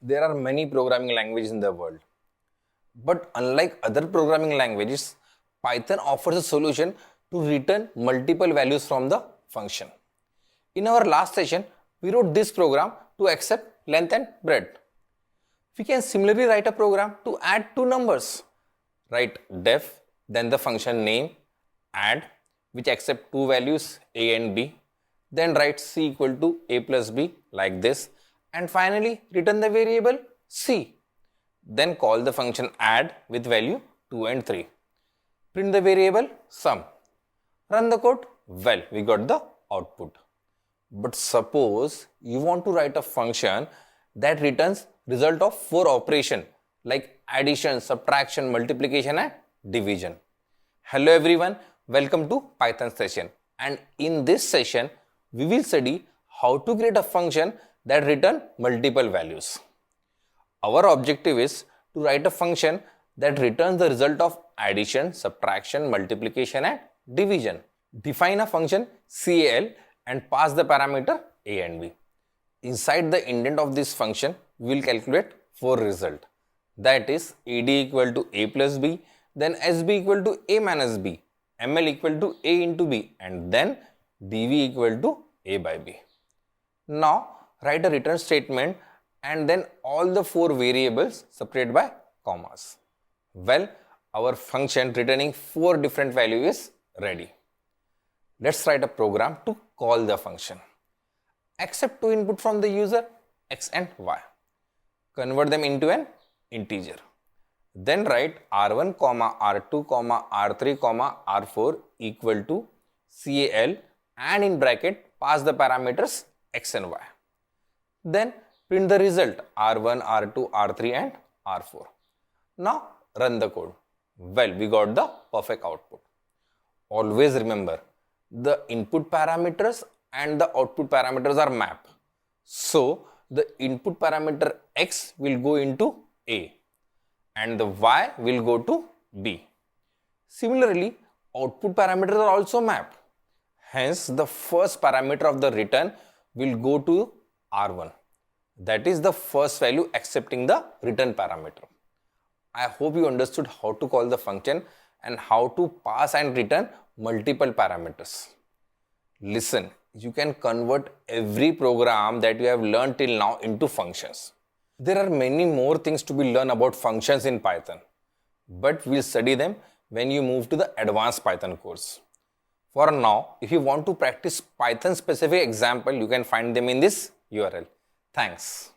there are many programming languages in the world. But unlike other programming languages, Python offers a solution to return multiple values from the function. In our last session, we wrote this program to accept length and breadth. We can similarly write a program to add two numbers. Write def, then the function name, add, which accept two values a and b. Then write c equal to a plus b like this, and finally return the variable c. Then call the function add with value 2 and 3. Print the variable sum. Run the code. Well, we got the output. But suppose you want to write a function that returns result of 4 operations like addition, subtraction, multiplication and division. Hello everyone, welcome to Python session, and in this session we will study how to create a function that return multiple values. Our objective is to write a function that returns the result of addition, subtraction, multiplication and division. Define a function cal and pass the parameter a and b. Inside the indent of this function, we will calculate 4 results. That is ad equal to a plus b, then sb equal to a minus b, ml equal to a into b, and then dv equal to a by b. Now write a return statement and then all the 4 variables separated by commas. Well, our function returning 4 different values is ready. Let's write a program to call the function. Accept 2 input from the user, x and y. Convert them into an integer. Then write r1, r2, r3, r4 equal to cal and in bracket pass the parameters x and y. Then print the result r1, r2, r3 and r4. Now run the code. Well, we got the perfect output. Always remember, the input parameters and the output parameters are mapped. So the input parameter x will go into a and the y will go to b. Similarly, output parameters are also mapped. Hence, the first parameter of the return will go to r1. That is the first value accepting the return parameter. I hope you understood how to call the function and how to pass and return multiple parameters. Listen, you can convert every program that you have learned till now into functions. There are many more things to be learned about functions in Python, but we'll study them when you move to the advanced Python course. For now, if you want to practice Python specific example, you can find them in this URL. Thanks.